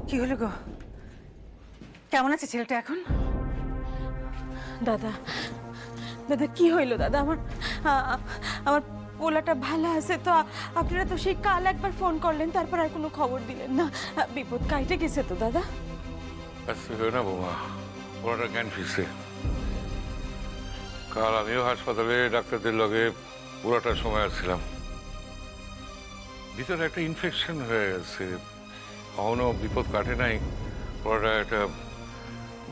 কি হলো গো? কেমন আছে ছেলেটা এখন? দাদা দাদা কি হইল দাদা? আমার পোলাটা ভালো আছে তো? আপনারা তো সেই কাল একবার ফোন করলেন, তারপর আর কোনো খবর দিলেন না। বিপদ কাইটে গেছে তো দাদা? না বৌমা, ওরা জ্ঞান ফিরছে। কাল আমিও হাসপাতালে ডাক্তারদের লগে পুরোটা সময় আসছিলাম। ভিতরে একটা ইনফেকশন হয়ে গেছে, কখনো বিপদ কাটে নাই। ওরা একটা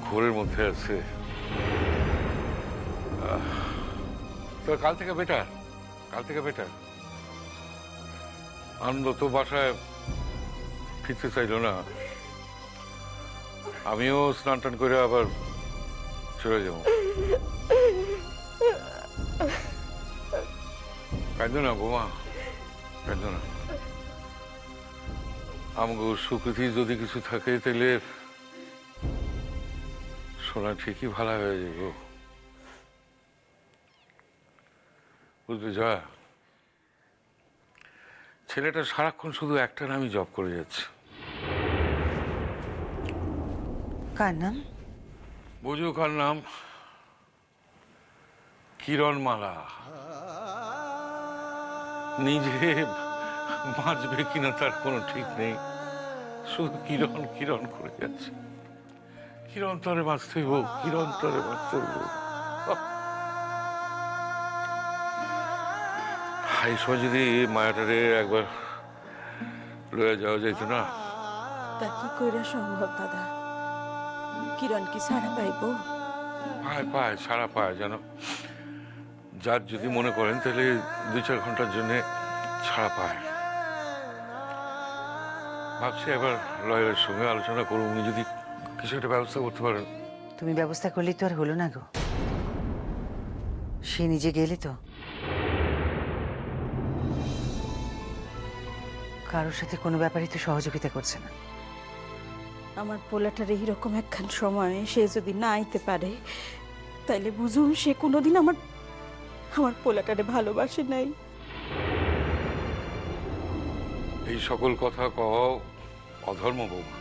ঘোরের মধ্যে আছে। তো কাল থেকে বেটার, কাল থেকে বেটার। আনন্দ তো বাসায় ফিরতে চাইল না। আমিও স্নান টান করে আবার চলে যাব। কাঁদো না বোমা, কাঁদো না। আমাকে সুকৃতি যদি কিছু থাকে তাহলে সোনা ঠিকই ভালো হয়ে যাব। বুঝলি যা, ছেলেটা সারাক্ষণ শুধু একটা নামই জব করে যাচ্ছে। কার নাম? বুঝু কার নাম? কিরণমালা। নিজে বাঁচবে কিনা তার কোনো ঠিক নেই, শুধু কিরণ কিরণ করে যাচ্ছে। কিরণ তরে বাঁচতে হইব, কিরণ তরে বাঁচতে হইব। এই সময় যদি মায়াটারে একবার লয়ে যাওয়া যাইতো না। তা কি করে সম্ভব দাদা? কিরণ কি সারা পাইব? পায় পায়, সারা পায় জানো। যার যদি মনে করেন তাহলে 2-4 ঘন্টার জন্য ছাড়া পায়। ভাবছি এবার লয়ের সঙ্গে আলোচনা করবো, উনি যদি কিছু একটা ব্যবস্থা করতে পারেন। তুমি ব্যবস্থা করলেই তো আর হলো না গো। সে নিজে গেলে তো কারোর সাথে কোনো ব্যাপারই তো সহযোগিতা করছে না। আমার পোলাটার এইরকম একখান সময় সে যদি না আইতে পারে, তাইলে বুঝুন সে কোনোদিন আমার আমার পোলাটারে ভালোবাসে নাই। এই সকল কথা কহ অধর্ম বৌমা।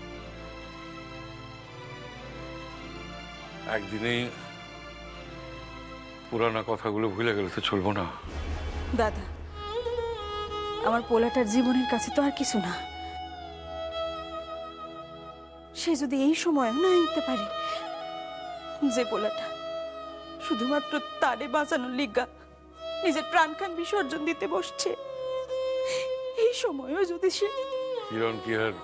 একদিনেই পুরানা কথাগুলো ভুলে গেলে তো চলবো না। দাদা, আমার পোলাটার জীবনের কাছে তো আর কিছু না। সে যদি এই সময় না আইতে পারে, যে পোলাটা শুধুমাত্র তারে বাঁচানোর লিগা নিজের প্রাণখান বিসর্জন দিতে বসছে, এই সময়ও যদি সে... কিরণ কি আর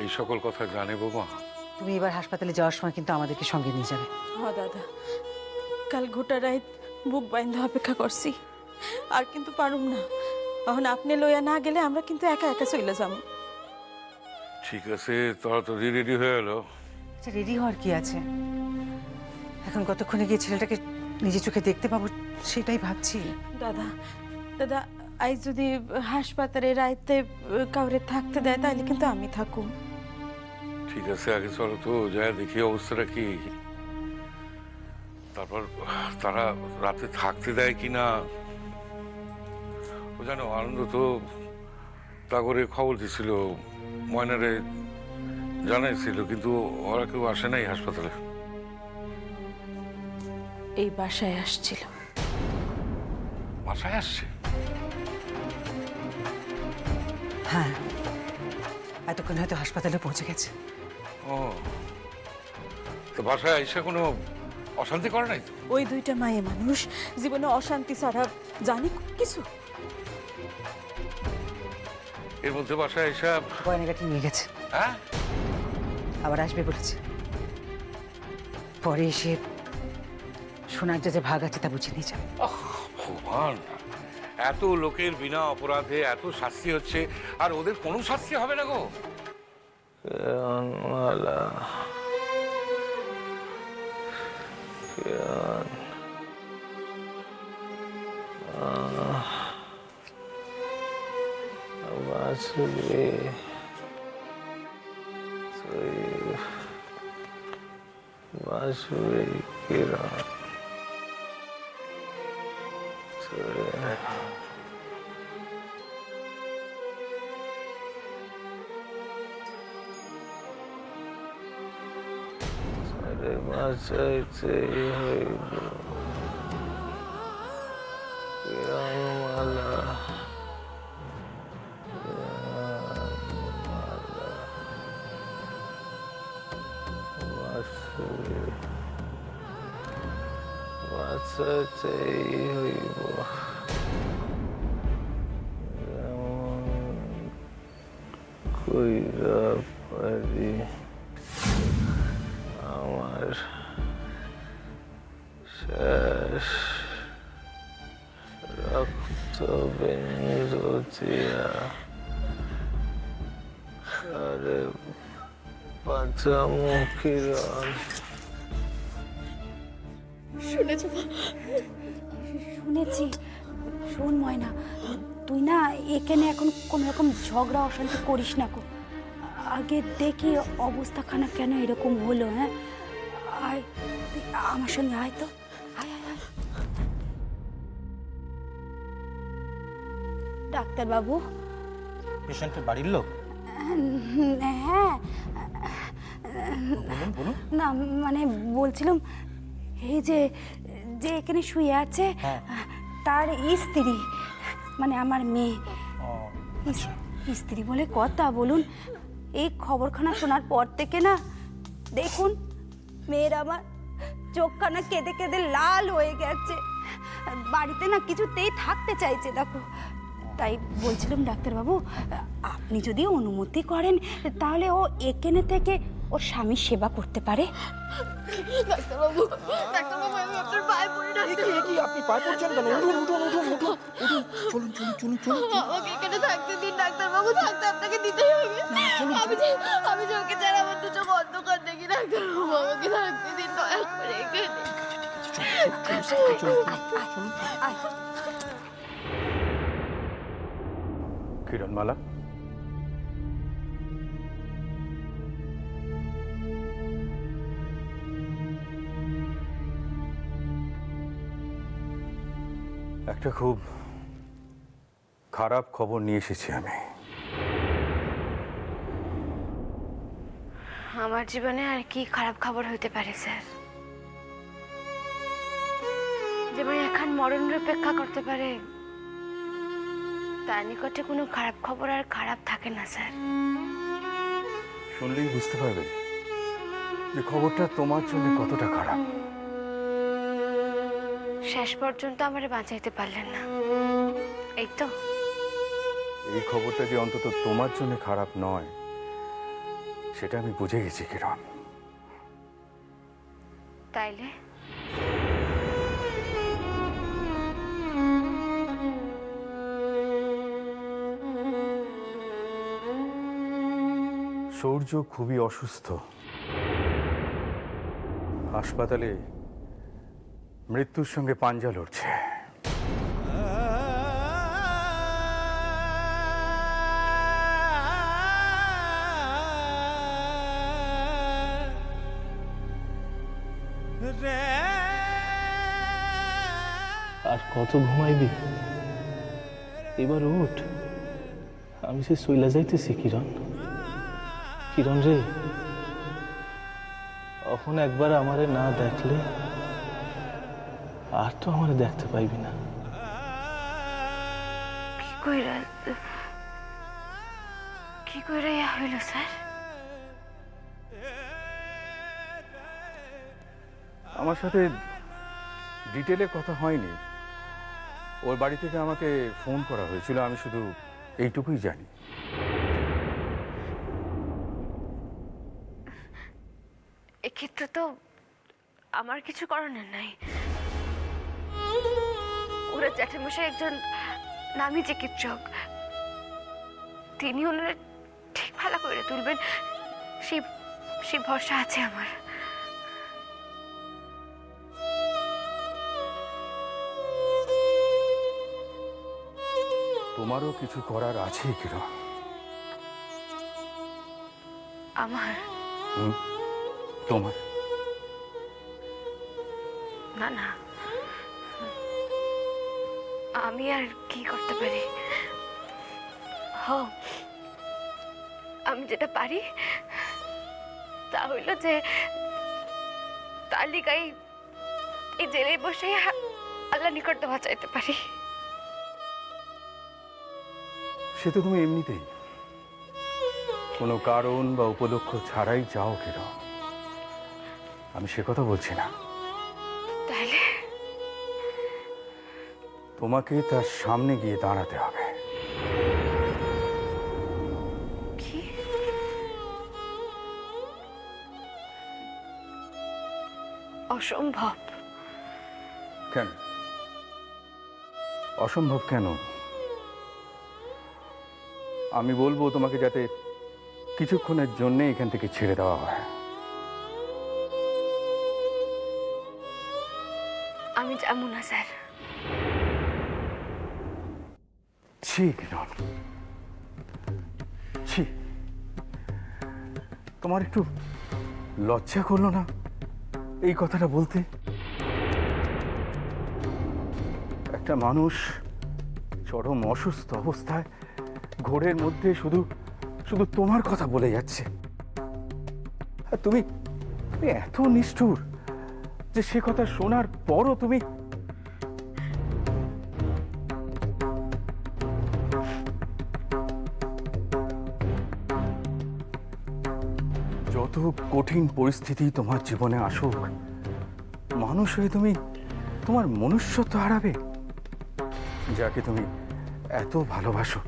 এই সকল কথা জানে বৌমা? তুমি এবার হাসপাতালে যাওয়ার সময় কিন্তু আমাদেরকে সঙ্গে নিয়ে যাবে। দাদা, কাল গোটা রাত বুক বাইন্ধা অপেক্ষা করছি, আর কিন্তু পারুম না। এখন আপনি লইয়া না গেলে আমরা কিন্তু একা একা চলে যাবো। ঠিক আছে, তোরা তো রেডি হয়ে এলো। আচ্ছা, রেডি হওয়ার কি আছে? এখন কতক্ষণে গিয়ে ছেলেটাকে নিজে চোখে দেখতে পাবো সেটাই ভাবছি। দাদা দাদা, আজ যদি হাসপাতালে রাইতে কাউরে থাকতে দেয় তাহলে কিন্তু আমি থাকুম। ঠিক আছে, আগে চলো তো যা দেখি অবস্থাটা কি, তারপর তারা রাতে থাকতে দেয় কিনা। ও জানো, আনন্দ তো তা করে খবর দিছিল, ময়নারে জানাইছিল, কিন্তু ওরা কেউ আসে নাই হাসপাতালে। এই বাসায় আসছিল। বাসায় আসছে? হ্যাঁ, এতক্ষণ হয়তো হাসপাতালে পৌঁছে গেছে। ও, তো বাসায় এসে কোনো অশান্তি করে নাই তো? ওই দুইটা মায়ে মানুষ জীবনে অশান্তি ছাড়া জানি কিছু? এর মধ্যে বাসায় এসে গয়নাগাটি নিয়ে গেছে, হ্যাঁ আবার আসবে বলেছে। পরে এসে সোনার যে ভাগ আছে তা বুঝে নিয়ে যাবে। ভগবান, এত লোকের বিনা অপরাধে এত শাস্তি হচ্ছে, আর ওদের কোনো শাস্তি হবে না গো? কিরণমালা, কিরণ, বাঁচবে তুই, বাঁচবে কিরণ। তারে বাঁচাইতেই হইব। কিরণমালা, কিরণমালা, বাঁচবে, বাঁচাইতেই হইব। কইরা পারি আমার শেষ রক্ত বিন্দু দিয়া আরে বাঁচামু কিরণ। শুনেছি। শোন ময়না, তুই না এখানে এখন কোনো রকম ঝগড়া অশান্তি করিস না গো। আগে দেখি অবস্থাখানা কেন এরকম হলো। হ্যাঁ, আয় তুই আমার সঙ্গে আয় তো, আয় আয় আয়। ডাক্তারবাবু। পেশেন্টের বাড়ির লোক? হ্যাঁ, বলুন বলুন। না মানে বলছিলাম এই যে যে এখানে শুয়ে আছে হ্যাঁ। তার স্ত্রী, মানে আমার মেয়ে। ও, স্ত্রী বলে কথা। বলুন, এই খবরখানা শোনার পর থেকে না দেখুন মেয়ের আমার চোখখানা কেঁদে কেঁদে লাল হয়ে গেছে। বাড়িতে না কিছুতেই থাকতে চাইছে দেখো। তাই বলছিলাম ডাক্তারবাবু, আপনি যদি অনুমতি করেন তাহলে ও এখানে থেকে ওর স্বামীর সেবা করতে পারে। ডাক্তারবাবু, ডাক্তারবাবু, আমি আপনার পায়ে পড়ে ডাক্তারবাবু। আপনি পায়ে পড়ছেন কেন? উঠুন উঠুন উঠুন উঠুন উঠুন, চলুন চলুন চলুন চলুন। আমাকে এখানে থাকতে দিন ডাক্তারবাবু, থাকতে আপনাকে দিতেই হবে। আমি যে ওকে ছাড়া আমার দু চোখ অন্ধকার দেখি ডাক্তারবাবু, আমাকে থাকতে দিন দয়া করে এখানে। আয়। কিরণমালা, একটা খুব খারাপ খবর নিয়ে এসেছি আমি। আমার জীবনে আর কি খারাপ খবর হইতে পারে স্যার? যে ভাই এখন মরণের অপেক্ষা করতে পারে, তার নিকটে কোনো খারাপ খবর আর খারাপ থাকে না স্যার। শুনলেই বুঝতে পারবে যে খবরটা তোমার জন্য কতটা খারাপ। শেষ পর্যন্ত আমারে বাঁচাইতে পারলেন না, এই তো। এই খবরটা যে অন্তত তোমার জন্য খারাপ নয় সেটা আমি বুঝে গেছি কিরণ। তাইলে সূর্য খুবই অসুস্থ, হাসপাতালে মৃত্যুর সঙ্গে পাঞ্জা লড়ছে। আর কত ঘুমাইবি? এবার উঠ, আমি সে শৈলা যাইতেছি। কিরণ, কিরণ রে, এখন একবার আমারে না দেখলে আর তো আমারে দেখতে পাইবি না। কি কইরা ইয়া হইল স্যার? আমার সাথে ডিটেলে কথা হয়নি। ওর বাড়ি থেকে আমাকে ফোন করা হয়েছিল, আমি শুধু এইটুকুই জানি। এক্ষেত্রে তো আমার কিছু করণের নাই। ওরা জ্যাঠামশাই একজন নামী চিকিৎসক, তিনি ওনারা ঠিক ভালো করে তুলবেন, সেই ভরসা আছে আমার। তোমারও কিছু করার আছে কিরণ। আমার? তোমার? না না, আমি আর কি করতে পারি? আমি যেটা পারি তা হইল যে তার লিগাই এই জেলে বসে আল্লাহ নিকট দোয়া চাইতে পারি। সে তো তুমি এমনিতেই কোনো কারণ বা উপলক্ষ ছাড়াই যাও কিরণ, আমি সে কথা বলছি না। তাহলে তোমাকে তার সামনে গিয়ে দাঁড়াতে হবে। কি? অসম্ভব। কেন অসম্ভব? কেন? আমি বলবো তোমাকে যাতে কিছুক্ষণের জন্য এখান থেকে ছেড়ে দেওয়া হয়। আমি যাবো না স্যার। ছি কিরণ, ছি, তোমার একটু লজ্জা করলো না এই কথাটা বলতে? একটা মানুষ চরম অসুস্থ অবস্থায় ঘোরের মধ্যে শুধু শুধু তোমার কথা বলে যাচ্ছে, আর তুমি তুমি এত নিষ্ঠুর যে সে কথা শোনার পরও তুমি যত কঠিন পরিস্থিতি তোমার জীবনে আসুক, মানুষ হয়ে তুমি তোমার মনুষ্যত্ব হারাবে? যাকে তুমি এত ভালোবাসো,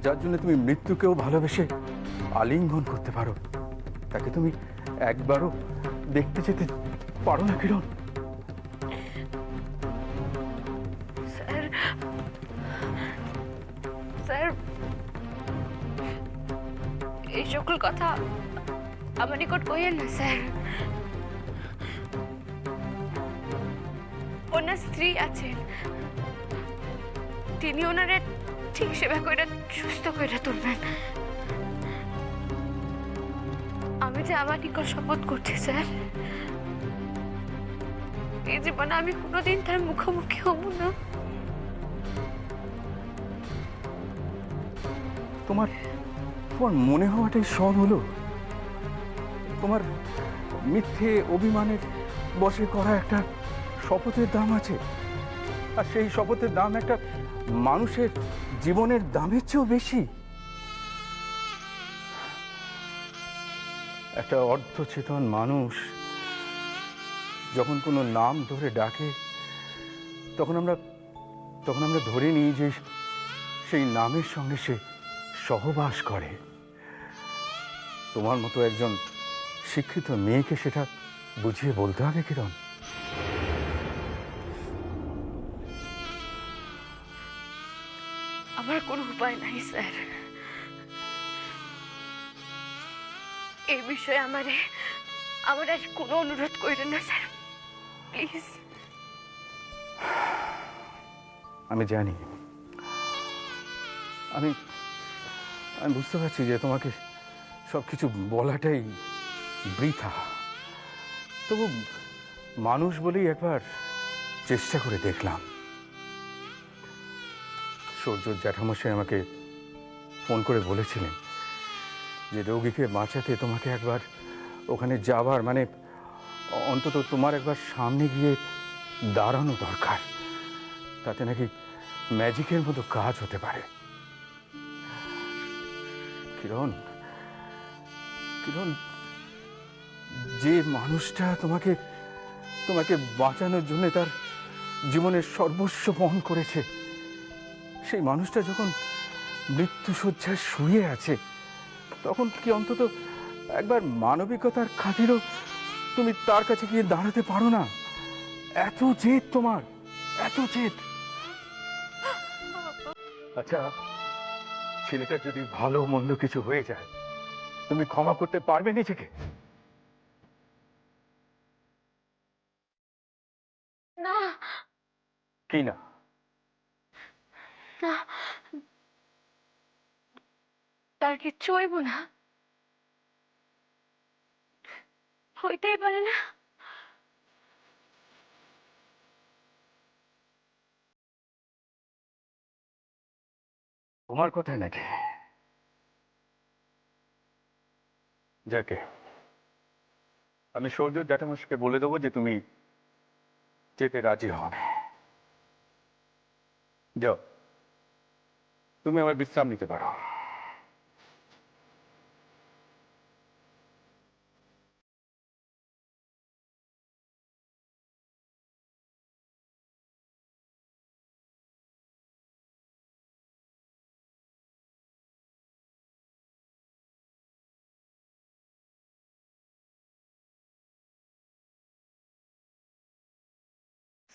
যার জন্য তুমি মৃত্যুকেও ভালোবেসে আলিঙ্গন করতে পারো, তাকে তুমি একবারও দেখতে যেতে পারো না কিরণ? স্যার, স্যার, এই সকল কথা আমার নিকট কইয়েন না স্যার। ওনার স্ত্রী আছেন, তিনি ওনারে ঠিক সেবা করে সুস্থ করে তুলবেন। আমি যে আমার নিকট শপথ করছি স্যার, এই জীবনে আমি কোনোদিন তার মুখোমুখি হব না। তোমার তোমার মনে হওয়াটাই সব হলো? তোমার মিথ্যে অভিমানের বশে করা একটা শপথের দাম আছে, আর সেই শপথের দাম একটা মানুষের জীবনের দামের চেয়েও বেশি। একটা অর্ধচেতন মানুষ যখন কোনো নাম ধরে ডাকে, তখন আমরা ধরে নিই যে সেই নামের সঙ্গে সে সহবাস করে। তোমার মতো একজন শিক্ষিত মেয়েকে সেটা বুঝিয়ে বলতে হবে কিরণ। আমার কোনো উপায় নাই স্যার, এই বিষয়ে আমার আর কোনো অনুরোধ করেন না স্যার, প্লিজ। আমি জানি, আমি আমি বুঝতে পারছি যে তোমাকে সবকিছু বলাটাই বৃথা, তবু মানুষ বলেই একবার চেষ্টা করে দেখলাম। সূর্যর জ্যাঠামশাই আমাকে ফোন করে বলেছিলেন যে রোগীকে বাঁচাতে তোমাকে একবার ওখানে যাবার, মানে অন্তত তোমার একবার সামনে গিয়ে দাঁড়ানো দরকার, তাতে নাকি ম্যাজিকের মতো কাজ হতে পারে। কিরণ, কিরণ, যে মানুষটা তোমাকে তোমাকে বাঁচানোর জন্য তার জীবনের সর্বস্ব বহন করেছে, সেই মানুষটা যখন মৃত্যুশয্যায় শুয়ে আছে, তখন কি অন্তত একবার মানবিকতার খাতিরও তুমি তার কাছে গিয়ে দাঁড়াতে পারো না? এত জেদ তোমার, এত জেদ। আচ্ছা, ছেলেটা যদি ভালো মন্দ কিছু হয়ে যায়, তুমি ক্ষমা করতে পারবে নিজেকে? না, কি না? না, তার কিচ্ছু হইব না, হইতেই পারে না। তোমার কথাই নাকি? যাকে আমি সৌর্য জ্যাঠামশাইকে বলে দেবো যে তুমি যেতে রাজি হও। যাও, তুমি আবার বিশ্রাম নিতে পারো।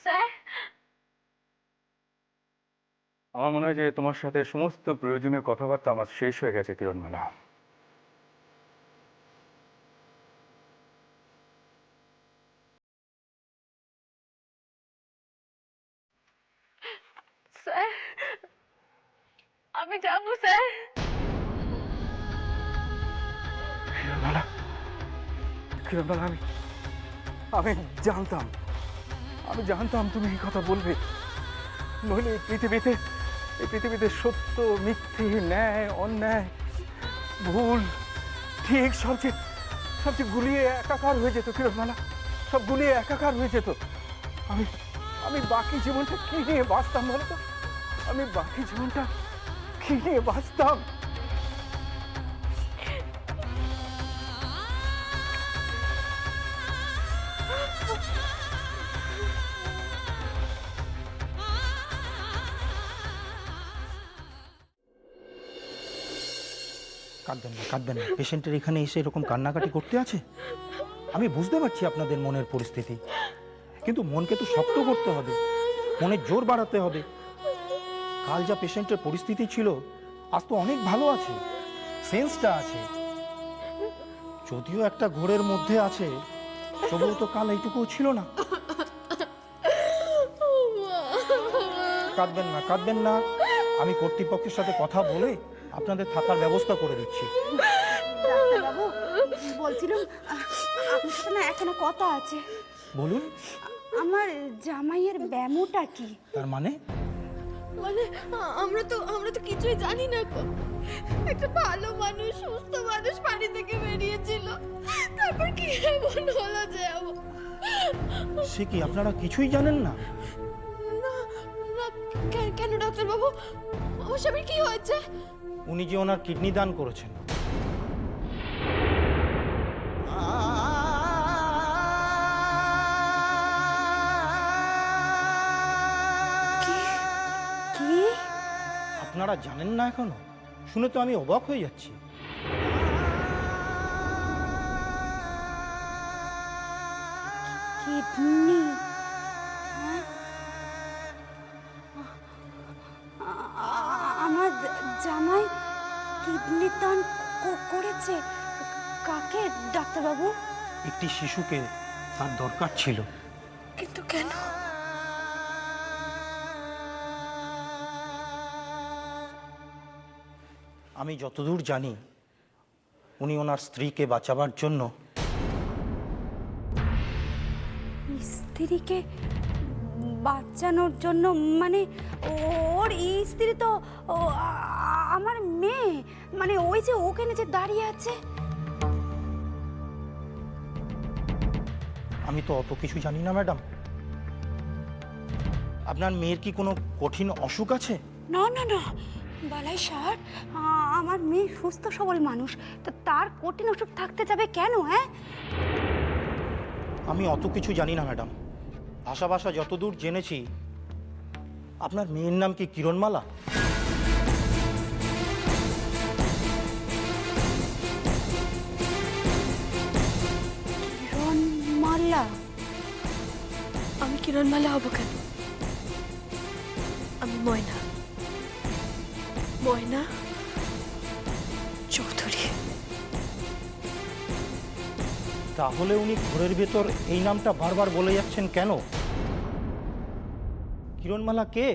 স্যার, আমার মনে হয় যে তোমার সাথে সমস্ত প্রয়োজনীয় কথাবার্তা আমার শেষ হয়ে গেছে কিরণমালা। স্যার, আমি যাবো স্যার। কিরণমালা, কিরণমালা, আমি জানতাম তুমি এই কথা বলবে। নইলে এই পৃথিবীতে সত্য, মিথ্যে, ন্যায়, অন্যায়, ভুল, ঠিক সবচেয়ে গুলিয়ে একাকার হয়ে যেত কিরণমালা, সব গুলিয়ে একাকার হয়ে যেত। আমি বাকি জীবনটা কি নিয়ে বাঁচতাম বলতো? আমি বাকি জীবনটা কি নিয়ে বাঁচতাম? কাঁদবেন না। পেশেন্টের এখানে এসে এরকম কান্নাকাটি করতে আছে? আমি বুঝতে পারছি আপনাদের মনের পরিস্থিতি, কিন্তু মনকে তো শক্ত করতে হবে, মনের জোর বাড়াতে হবে। কাল যা পেশেন্টের পরিস্থিতি ছিল, আজ তো অনেক ভালো আছে, সেন্সটা আছে। যদিও একটা ঘোরের মধ্যে আছে, তবুও তো কাল এইটুকুও ছিল না। কাঁদবেন না। আমি কর্তৃপক্ষের সাথে কথা বলে আপনাদের থাকার ব্যবস্থা করে দিচ্ছি। ডাক্তারবাবু, বলছিলাম আপনার সাথে না এখনো কথা আছে। বলুন। আমার জামাইয়ের ব্যামোটা কি? তার মানে আমরা তো কিছুই জানি না। একটা ভালো মানুষ, সুস্থ মানুষ বাড়ি থেকে বেরিয়েছিল, তারপর কি এমন হলো যে সে কি আপনারা কিছুই জানেন না? কেন ডাক্তারবাবু, আমার স্বামীর কি হয়েছে? উনি যে ওনার কিডনি দান করেছেন। কি? আপনারা জানেন না এখনো? শুনে তো আমি অবাক হয়ে যাচ্ছি। কিডনি? আমার জামাই কিডনি দান করেছে? কাকে ডাক্তারবাবু? একটি শিশুকে তার দরকার ছিল। কিন্তু কেন? আমি যতদূর জানি, উনি ওনার স্ত্রীকে বাঁচাবার জন্য। স্ত্রীকে বাঁচানোর জন্য? মানে ওর স্ত্রী তো আমার মেয়ে, মানে ওই যে ওখানে যে দাঁড়িয়ে আছে। আমি তো অত কিছু জানি না ম্যাডাম। আপনার মেয়ের কি কোনো কঠিন অসুখ আছে? না না না, বালাই স্যার, আমার মেয়ে সুস্থ সবল মানুষ, তো তার কঠিন অসুখ থাকতে যাবে কেন? হ্যাঁ, আমি অত কিছু জানি না ম্যাডাম। ভাষা যতদূর জেনেছি, আপনার মেয়ের নাম কি কিরণমালা? কিরণমালা? আমি কিরণমালা হব কেন? আমি ময়না চৌধুরী। তাহলে উনি ঘোরের ভেতর এই নামটা বারবার বলে যাচ্ছেন কেন? কিরণমালা কে?